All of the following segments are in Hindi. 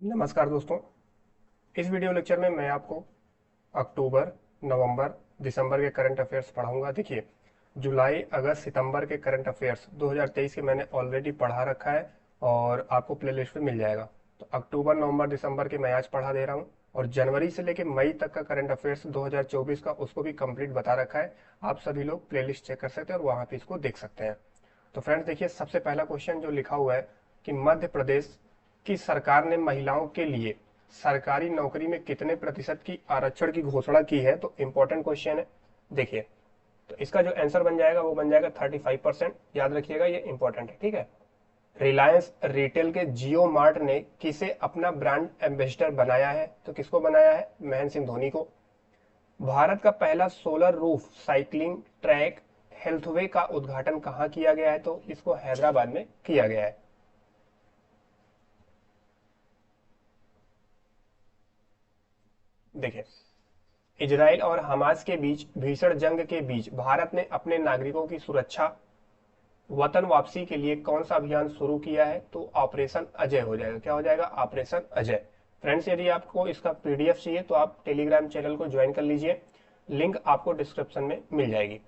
नमस्कार दोस्तों। इस वीडियो लेक्चर में मैं आपको अक्टूबर, नवंबर, दिसंबर के करंट अफेयर्स पढ़ाऊंगा। देखिए, जुलाई, अगस्त, सितंबर के करंट अफेयर्स 2023 के मैंने ऑलरेडी पढ़ा रखा है और आपको प्लेलिस्ट में मिल जाएगा। तो अक्टूबर, नवंबर, दिसंबर के मैं आज पढ़ा दे रहा हूँ और जनवरी से लेकर मई तक का करंट अफेयर्स 2024 का उसको भी कंप्लीट बता रखा है। आप सभी लोग प्लेलिस्ट चेक कर सकते हैं और वहां पे इसको देख सकते हैं। तो फ्रेंड्स देखिए, सबसे पहला क्वेश्चन जो लिखा हुआ है कि मध्य प्रदेश की सरकार ने महिलाओं के लिए सरकारी नौकरी में कितने प्रतिशत की आरक्षण की घोषणा की है। तो इंपॉर्टेंट क्वेश्चन है। देखिए, तो इसका जो आंसर बन जाएगा वो बन जाएगा 35%। याद रखिएगा, ये इंपॉर्टेंट है, ठीक है। रिलायंस रिटेल के जियो मार्ट ने किसे अपना ब्रांड एम्बेसडर बनाया है। तो किसको बनाया है? महेंद्र सिंह धोनी को। भारत का पहला solar roof cycling track healthway का उद्घाटन कहाँ किया गया है? तो इसको हैदराबाद में किया गया है। देखिए, इजराइल और हमास के बीच भीषण जंग के बीच भारत ने अपने नागरिकों की सुरक्षा, वतन वापसी के लिए कौन सा अभियान शुरू किया है? तो ऑपरेशन अजय हो जाएगा। क्या हो जाएगा? ऑपरेशन अजय। फ्रेंड्स, यदि आपको इसका पीडीएफ चाहिए तो आप टेलीग्राम चैनल को ज्वाइन कर लीजिए, लिंक आपको डिस्क्रिप्शन में मिल जाएगी।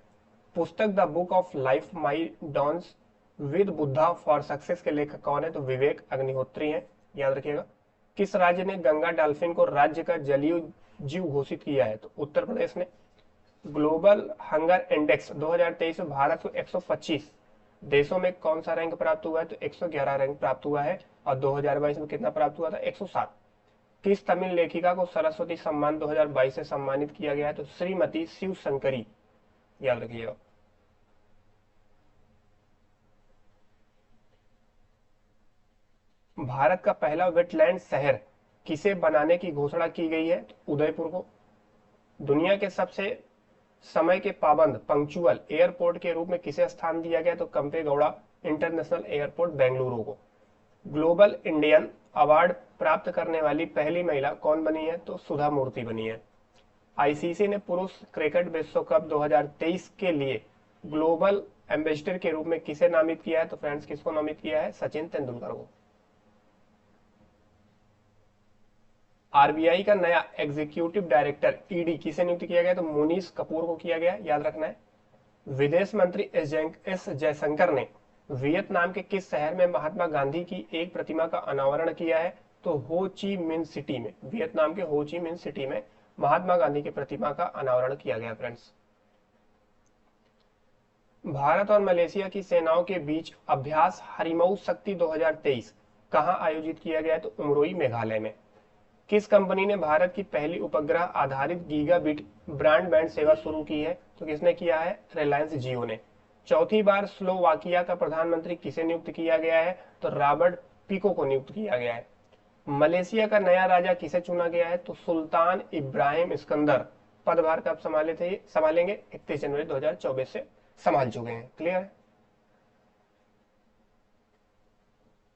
पुस्तक the book of life my dance with Buddha for success के लेखक कौन है? तो विवेक अग्निहोत्री हैं। याद रखिएगा। किस राज्य ने गंगा डॉल्फिन को राज्य का जलीय जीव घोषित किया है? तो उत्तर प्रदेश ने। ग्लोबल हंगर इंडेक्स 2023 में भारत को 125 देशों में कौन सा रैंक प्राप्त हुआ है? तो 111 रैंक प्राप्त हुआ है। और 2022 में कितना प्राप्त हुआ था? 107। किस तमिल लेखिका को सरस्वती सम्मान 2022 से सम्मानित किया गया है? तो श्रीमती शिव शंकरी। याद रखिएगा। भारत का पहला वेटलैंड शहर किसे बनाने की घोषणा की गई है? तो उदयपुर को। दुनिया के सबसे समय के पाबंद पंक्चुअल एयरपोर्ट के रूप में किसे स्थान दिया गया? तो कंपेगौड़ा इंटरनेशनल एयरपोर्ट बेंगलुरु को। ग्लोबल इंडियन अवार्ड प्राप्त करने वाली पहली महिला कौन बनी है? तो सुधा मूर्ति बनी है। आईसीसी ने पुरुष क्रिकेट विश्व कप 2023 के लिए ग्लोबल एम्बेसडर के रूप में किसे नामित किया है? तो फ्रेंड्स, किसको नामित किया है? सचिन तेंदुलकर को। आरबीआई का नया एग्जीक्यूटिव डायरेक्टर ईडी किसे नियुक्त किया गया? तो मुनीष कपूर को किया गया। याद रखना है। विदेश मंत्री एस जयशंकर ने वियतनाम के किस शहर में महात्मा गांधी की एक प्रतिमा का अनावरण किया है? तो हो ची मिन सिटी में। वियतनाम के हो ची मिन सिटी में महात्मा गांधी की प्रतिमा का अनावरण किया गया। फ्रेंड्स, भारत और मलेशिया की सेनाओं के बीच अभ्यास हरिमऊ शक्ति 2023 कहां आयोजित किया गया? तो उमरोई, मेघालय में। किस कंपनी ने भारत की पहली उपग्रह आधारित गीगाबिट ब्रॉडबैंड सेवा शुरू की है? तो किसने किया है? रिलायंस जियो ने। चौथी बार स्लोवाकिया का प्रधानमंत्री किसे नियुक्त किया गया है? तो रॉबर्ट पिको को नियुक्त किया गया है। मलेशिया का नया राजा किसे चुना गया है? तो सुल्तान इब्राहिम सिकंदर पदभार कब संभालेंगे? 31 जनवरी 2024 से संभाल चुके हैं। क्लियर है।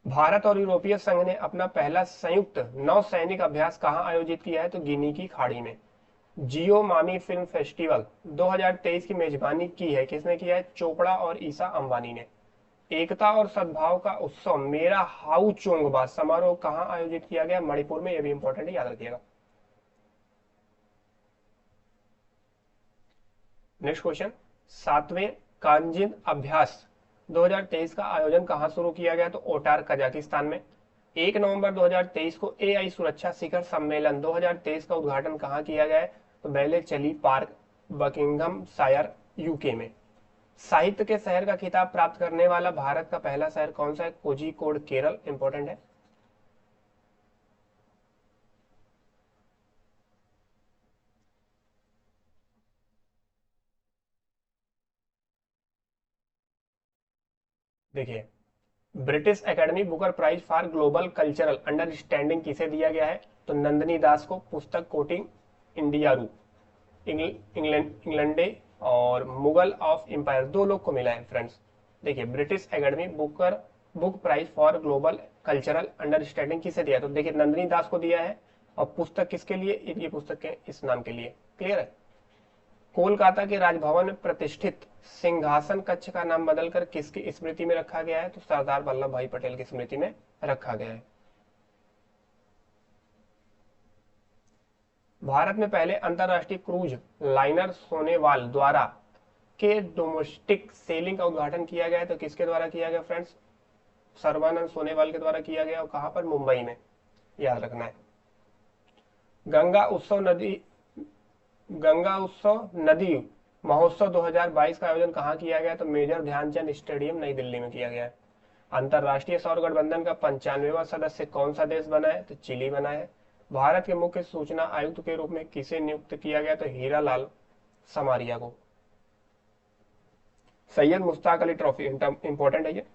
भारत और यूरोपीय संघ ने अपना पहला संयुक्त नौसैनिक अभ्यास कहां आयोजित किया है? तो गिनी की खाड़ी में। जियो मामी फिल्म फेस्टिवल 2023 की मेजबानी की है। किसने किया है? चोपड़ा और ईसा अंबानी ने। एकता और सद्भाव का उत्सव मेरा हाउ चोंगबा समारोह कहां आयोजित किया गया? मणिपुर में। यह भी इंपॉर्टेंट है, याद रखिएगा। नेक्स्ट क्वेश्चन, सातवें कांजिन अभ्यास 2023 का आयोजन कहां शुरू किया गया? तो ओटार, कजाकिस्तान में। 1 नवंबर 2023 को एआई सुरक्षा शिखर सम्मेलन 2023 का उद्घाटन कहां किया गया है? तो बैले चली पार्क, बकिंघम शायर, यूके में। साहित्य के शहर का खिताब प्राप्त करने वाला भारत का पहला शहर कौन सा है? कोझिकोड, केरल। इंपॉर्टेंट है। देखिए, British Academy Booker Prize for Global Cultural Understanding किसे दिया गया है? तो नंदनी दास को। पुस्तक कोटिंग इंडियारू, इंग्लैंडे और मुगल ऑफ एम्पायर, दो लोग को मिला है। फ्रेंड्स देखिए, British Academy Book Prize for Global Cultural Understanding किसे दिया? तो देखिए, नंदनी दास को दिया है। और पुस्तक किसके लिए? ये पुस्तक के इस नाम के लिए। क्लियर है। कोलकाता के राजभवन में प्रतिष्ठित सिंहासन कक्ष का नाम बदलकर किसकी स्मृति में रखा गया है? तो सरदार वल्लभ भाई पटेल की स्मृति में रखा गया है। भारत में पहले अंतरराष्ट्रीय क्रूज लाइनर सोनेवाल द्वारा के डोमेस्टिक सेलिंग का उद्घाटन किया गया है, तो किसके द्वारा किया गया फ्रेंड्स? सर्बानंद सोनेवाल के द्वारा किया गया, और कहां पर? मुंबई में, याद रखना है। गंगा उत्सव नदी गंगा उत्सव नदी महोत्सव 2022 का आयोजन कहाँ किया गया? तो मेजर ध्यानचंद स्टेडियम नई दिल्ली में किया गया है। अंतरराष्ट्रीय सौर गठबंधन का 95वां सदस्य कौन सा देश बना है? तो चिली बना है। भारत के मुख्य सूचना आयुक्त के रूप में किसे नियुक्त किया गया? तो हीरा लाल समारिया को। सैयद मुश्ताक अली ट्रॉफी इंपॉर्टेंट है ये।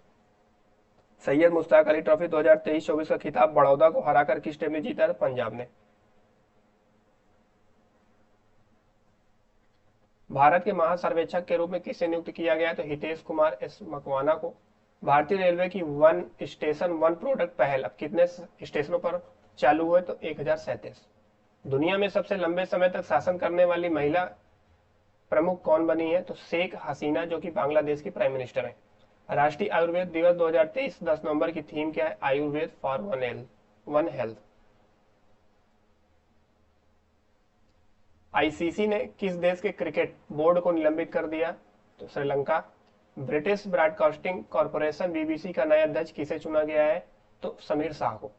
सैयद मुश्ताक अली ट्रॉफी 2023-24 का खिताब बड़ौदा को हराकर किस टीम ने जीता? तो पंजाब ने। भारत के महासर्वेक्षक के रूप में किसे नियुक्त किया गया? तो हितेश कुमार एस मकवाना को। भारतीय रेलवे की वन स्टेशन वन प्रोडक्ट पहल अब कितने स्टेशनों पर चालू हुए? तो 1037। दुनिया में सबसे लंबे समय तक शासन करने वाली महिला प्रमुख कौन बनी है? तो शेख हसीना, जो कि बांग्लादेश की प्राइम मिनिस्टर है। राष्ट्रीय आयुर्वेद दिवस 2023 10 नवंबर की थीम क्या है? Ayurveda for one health. ICC ने किस देश के क्रिकेट बोर्ड को निलंबित कर दिया? तो Sri Lanka. British broadcasting corporation BBC का नया अध्यक्ष किसे चुना गया है? तो समीर शाह को।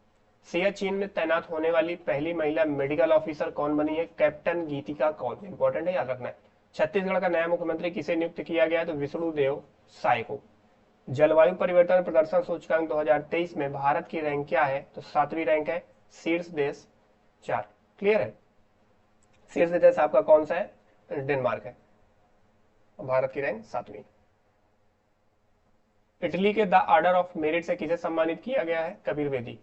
सियाचिन में तैनात होने वाली पहली महिला मेडिकल ऑफिसर कौन बनी है? कैप्टन गीतिका कौल। इंपॉर्टेंट है, याद रखना है। छत्तीसगढ़ का नया मुख्यमंत्री किसे नियुक्त किया गया? तो विष्णुदेव साय को। जलवायु परिवर्तन प्रदर्शन सूचकांक 2023 में भारत की रैंक क्या है? तो 7वीं रैंक है, शीर्ष देश 4। क्लियर है? शीर्ष देश आपका कौन सा है? डेनमार्क है। भारत की रैंक 7वीं। इटली के द ऑर्डर ऑफ मेरिट से किसे सम्मानित किया गया है? कबीर बेदी।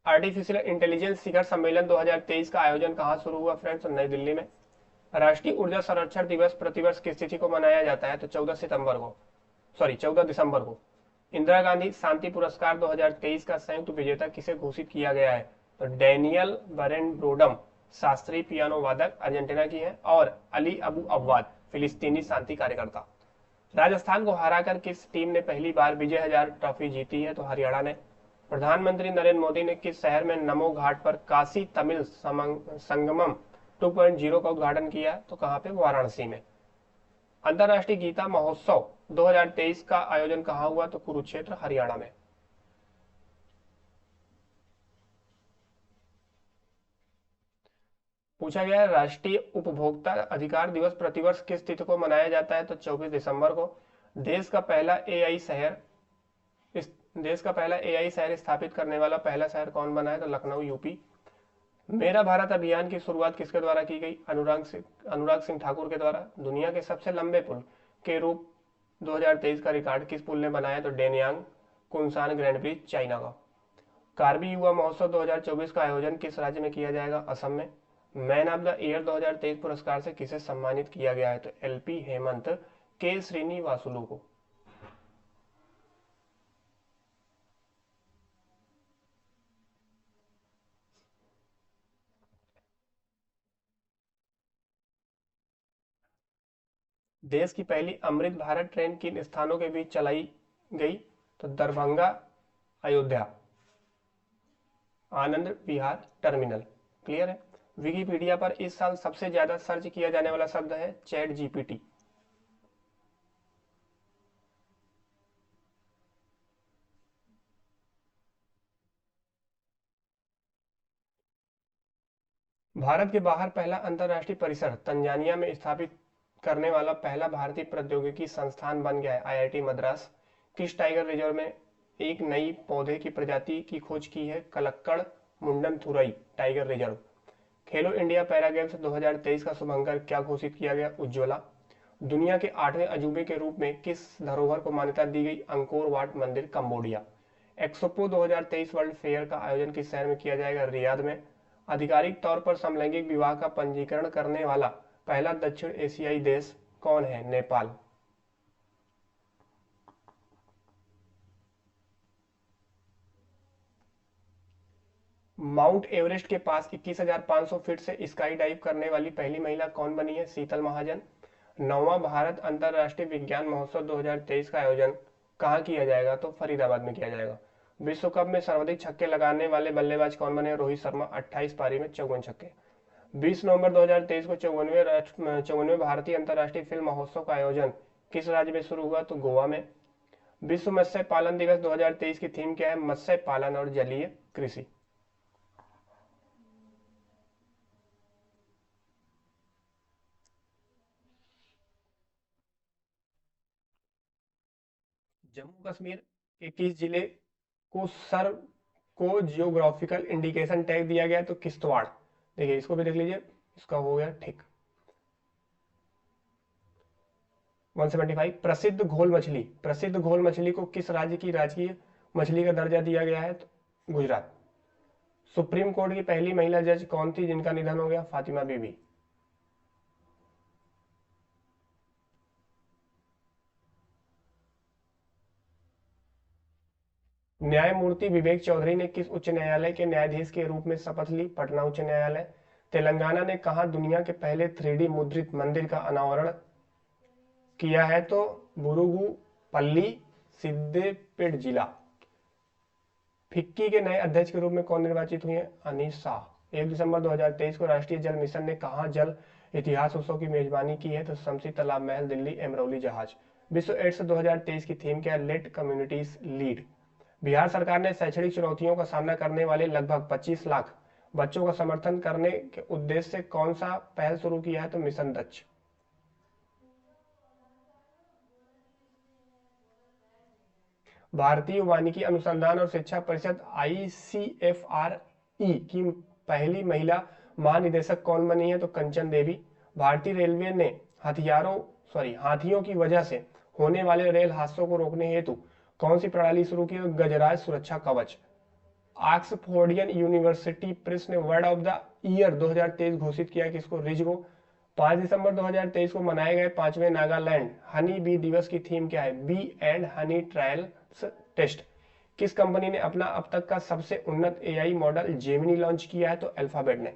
आर्टिफिशियल इंटेलिजेंस शिखर सम्मेलन 2023 का आयोजन कहां शुरू हुआ फ्रेंड्स? नई दिल्ली में। राष्ट्रीय ऊर्जा संरक्षण दिवस प्रतिवर्ष किस तिथि को मनाया जाता है? तो 14 दिसंबर को। इंदिरा गांधी शांति पुरस्कार 2023 का संयुक्त विजेता किसे घोषित किया गया है? तो डैनियल बरेनब्रोडम, शास्त्रीय पियानो वादक, अर्जेंटीना की है, और अली अबू अव्वाद, फिलिस्तीनी शांति कार्यकर्ता। राजस्थान को हराकर किस टीम ने पहली बार विजय हजार ट्रॉफी जीती है? तो हरियाणा ने। प्रधानमंत्री नरेंद्र मोदी ने किस शहर में नमो घाट पर काशी तमिल संगमम 2.0 का उद्घाटन किया? तो कहां पे? वाराणसी में। अंतरराष्ट्रीय गीता महोत्सव 2023 का आयोजन कहां हुआ? तो कुरुक्षेत्र, हरियाणा में। पूछा गया है राष्ट्रीय उपभोक्ता अधिकार दिवस प्रतिवर्ष किस तिथि को मनाया जाता है? तो 24 दिसंबर को। देश का पहला एआई शहर इस देश का पहला एआई शहर स्थापित करने वाला पहला शहर कौन बना है? तो लखनऊ, यूपी। मेरा भारत अभियान की शुरुआत किसके द्वारा की गई? अनुराग सिंह ठाकुर के द्वारा। दुनिया के सबसे लंबे पुल के रूप 2023 का रिकॉर्ड किस पुल ने बनाया? तो डेनयांग कुनसान ग्रैंड ब्रिज, चाइना का। कार्बी युवा महोत्सव 2024 का आयोजन किस राज्य में किया जाएगा? असम में। मैन ऑफ द ईयर 2023 पुरस्कार से किसे सम्मानित किया गया है? तो एलपी हेमंत के श्रीनिवासुलु को। देश की पहली अमृत भारत ट्रेन किन स्थानों के बीच चलाई गई? तो दरभंगा, अयोध्या, आनंद विहार टर्मिनल। क्लियर है? विकिपीडिया पर इस साल सबसे ज्यादा सर्च किया जाने वाला शब्द है चैट जीपीटी। भारत के बाहर पहला अंतरराष्ट्रीय परिसर तंजानिया में स्थापित करने वाला पहला भारतीय प्रौद्योगिकी संस्थान बन गया है आईआईटी मद्रास। किस टाइगर रिजर्व में एक नई पौधे की प्रजाति की खोज की है? कलक्कड़ मुंडन थुरई टाइगर रिजर्व। खेलो इंडिया पैरा गेम्स 2023 का शुभंकर क्या घोषित किया गया? उज्ज्वला। दुनिया के 8वें अजूबे के रूप में किस धरोहर को मान्यता दी गई? अंकोर वाट मंदिर, कंबोडिया। एक्सपो 2023 वर्ल्ड फेयर का आयोजन किस शहर में किया जाएगा? रियाद में। आधिकारिक तौर पर समलैंगिक विवाह का पंजीकरण करने वाला पहला दक्षिण एशियाई देश कौन है? नेपाल। माउंट एवरेस्ट के पास 21,500 फीट से स्काई डाइव करने वाली पहली महिला कौन बनी है? शीतल महाजन। 9वां भारत अंतरराष्ट्रीय विज्ञान महोत्सव 2023 का आयोजन कहाँ किया जाएगा, तो फरीदाबाद में किया जाएगा। विश्व कप में सर्वाधिक छक्के लगाने वाले बल्लेबाज कौन बने, रोहित शर्मा 28 पारी में 54 छक्के। 20 नवंबर 2023 को 54वें भारतीय अंतर्राष्ट्रीय फिल्म महोत्सव का आयोजन किस राज्य में शुरू हुआ, तो गोवा में। विश्व मत्स्य पालन दिवस 2023 की थीम क्या है, मत्स्य पालन और जलीय कृषि। जम्मू कश्मीर के किस जिले को सर को जियोग्राफिकल इंडिकेशन टैग दिया गया है, तो किश्तवाड़। देखिए इसको भी देख लीजिए, इसका हो गया ठीक। 175 प्रसिद्ध घोल मछली को किस राज्य की राजकीय मछली का दर्जा दिया गया है, तो गुजरात। सुप्रीम कोर्ट की पहली महिला जज कौन थी जिनका निधन हो गया, फातिमा बीबी। न्यायमूर्ति विवेक चौधरी ने किस उच्च न्यायालय के न्यायाधीश के रूप में शपथ ली, पटना उच्च न्यायालय। तेलंगाना ने कहा दुनिया के पहले 3D मुद्रित मंदिर का अनावरण किया है, तो बुरुगु पल्ली सिद्देपेट जिला। फिक्की के नए अध्यक्ष के रूप में कौन निर्वाचित हुए हैं, अनीस शाह। 1 दिसंबर 2023 को राष्ट्रीय जल मिशन ने कहा जल इतिहास उत्सव की मेजबानी की है, तो शमसी तालाब महल दिल्ली एमरौली जहाज। विश्व एड्स 2023 की थीम क्या है, लेट कम्युनिटीज लीड। बिहार सरकार ने शैक्षणिक चुनौतियों का सामना करने वाले लगभग 25 लाख बच्चों का समर्थन करने के उद्देश्य से कौन सा पहल शुरू किया है, तो मिशन दक्ष। भारतीय वानिकी अनुसंधान और शिक्षा परिषद ICFRE की पहली महिला महानिदेशक कौन बनी है, तो कंचन देवी। भारतीय रेलवे ने हाथियों की वजह से होने वाले रेल हादसों को रोकने हेतु कौन सी प्रणाली शुरू की, गजराज सुरक्षा कवच। ऑक्सफोर्डियन यूनिवर्सिटी प्रेस ने वर्ड ऑफ द ईयर 2023 घोषित किया किसको, रिज को। 5 दिसंबर 2023 को मनाए गए 5वें नागालैंड हनी बी दिवस की थीम क्या है, bee and honey trials test. किस कंपनी ने अपना अब तक का सबसे उन्नत AI मॉडल जेमिनी लॉन्च किया है, तो अल्फाबेट ने।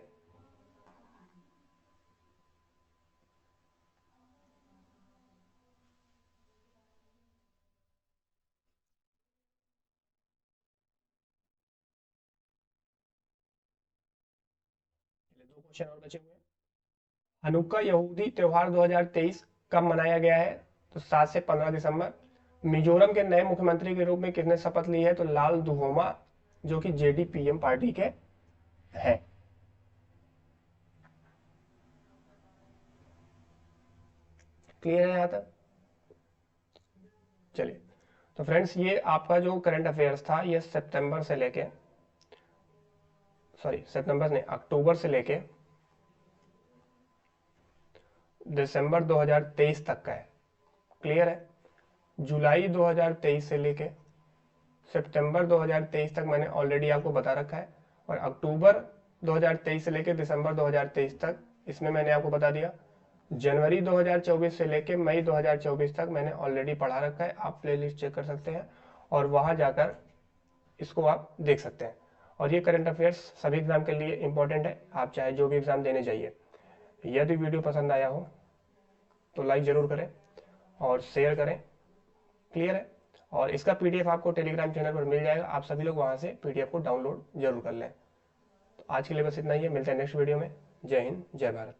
दो क्वेश्चन और बचे हुए हैं। हनुक्का यहूदी त्योहार 2023 कब मनाया गया है, तो 7 से 15 दिसंबर। मिजोरम के नए मुख्यमंत्री के रूप में किसने शपथ ली है, तो लाल दुहोमा, जो कि JDPM पार्टी के हैं। क्लियर है यहाँ तक, चलिए। तो फ्रेंड्स ये आपका जो करंट अफेयर्स था ये सितंबर ने अक्टूबर से लेके दिसंबर 2023 तक का है। क्लियर है, जुलाई 2023 से लेके सितंबर 2023 तक मैंने ऑलरेडी आपको बता रखा है, और अक्टूबर 2023 से लेके दिसंबर 2023 तक इसमें मैंने आपको बता दिया। जनवरी 2024 से लेके मई 2024 तक मैंने ऑलरेडी पढ़ा रखा है, आप प्लेलिस्ट चेक कर सकते हैं और वहां जाकर इसको आप देख सकते हैं। और ये करंट अफेयर्स सभी एग्जाम के लिए इंपॉर्टेंट है, आप चाहे जो भी एग्जाम देने जाइए। यदि वीडियो पसंद आया हो तो लाइक जरूर करें और शेयर करें। क्लियर है, और इसका PDF आपको टेलीग्राम चैनल पर मिल जाएगा, आप सभी लोग वहां से PDF को डाउनलोड जरूर कर लें। तो आज के लिए बस इतना ही है, मिलते हैं नेक्स्ट वीडियो में। जय हिंद, जय भारत।